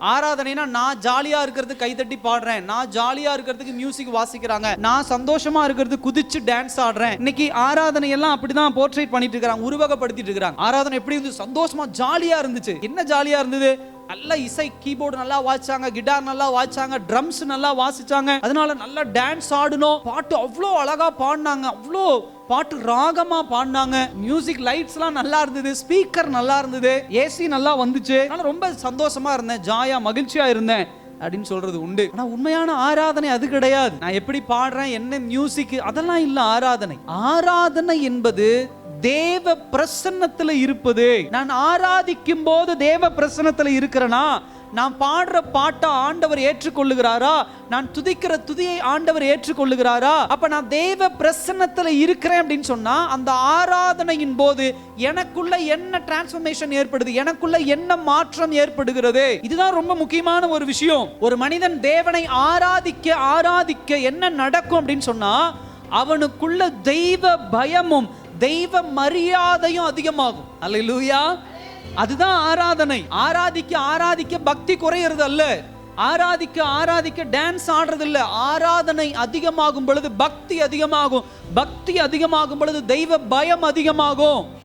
ஆராதனைனா நான் ஜாலியா இருக்கிறதுக்கு கைதட்டி பாடுறேன், நான் ஜாலியா இருக்கிறதுக்கு மியூசிக் வாசிக்கிறாங்க, நான் சந்தோஷமா இருக்கிறது குதிச்சு டான்ஸ் ஆடுறேன். இன்னைக்கு ஆராதனை எல்லாம் அப்படிதான் போர்ட்ரேட் பண்ணிட்டு இருக்காங்க, உருவகப்படுத்திட்டு இருக்காங்க. ஆராதனை எப்படி இருந்து சந்தோஷமா ஜாலியா இருந்துச்சு. என்ன ஜாலியா இருந்தது? நல்ல இசை, கீபோர்டு நல்லா வாசிச்சாங்க, கிட்டார் நல்லா வாசிச்சாங்க, ட்ரம்ஸ் நல்லா வாசிச்சாங்க, அதனால நல்லா டான்ஸ் ஆடணும். பாட்டு அவ்வளோ அழகா பாடினாங்க, அவ்வளோ பாட்டு ராகமா பாடினாங்க. மியூசிக் லைட்ஸ்லாம் நல்லா இருந்தது, ஸ்பீக்கர் நல்லா இருந்தது, ஏசி நல்லா வந்துச்சு. அதனால ரொம்ப சந்தோஷமா இருந்தேன், ஜாயா மகிழ்ச்சியா இருந்தேன் அப்படின்னு சொல்றது உண்டு. ஆனா உண்மையான ஆராதனை அது கிடையாது. நான் எப்படி பாடுறேன், என்ன மியூசிக், அதெல்லாம் இல்ல ஆராதனை. ஆராதனை என்பது தேவ பிரசன்னத்துல இருப்பது. நான் ஆராதிக்கும் போது தேவ பிரசன்னத்துல இருக்கிறேனா, நான் பாடுற பாட்டை ஆண்டவர் ஏற்றுக்கொள்ளுகிறாரா, நான் துதிக்கிற துதியை ஆண்டவர் ஏற்றுக்கொள்ளுகிறாரா, அப்ப நான் தேவ பிரசன்னத்துல இருக்கிறேன் அப்படின்னு சொன்னா அந்த ஆராதனையின் போது எனக்குள்ள என்ன டிரான்ஸ்ஃபர்மேஷன் ஏற்படுது, எனக்குள்ள என்ன மாற்றம் ஏற்படுகிறது. இதுதான் ரொம்ப முக்கியமான ஒரு விஷயம். ஒரு மனிதன் தேவனை ஆராதிக்க ஆராதிக்க என்ன நடக்கும் அப்படின்னு சொன்னா அவனுக்குள்ள தெய்வ பயமும் தெய்வ மரியாதையும் அதிகமாகும். அல்லேலூயா. அதுதான் ஆராதனை. ஆராதிக்க ஆராதிக்க பக்தி குறையிறது அல்ல, ஆராதிக்க ஆராதிக்க டான்ஸ் ஆடுறது இல்ல. ஆராதனை அதிகமாகும் பொழுது பக்தி அதிகமாகும், பக்தி அதிகமாகும் பொழுது தெய்வ பயம் அதிகமாகும்.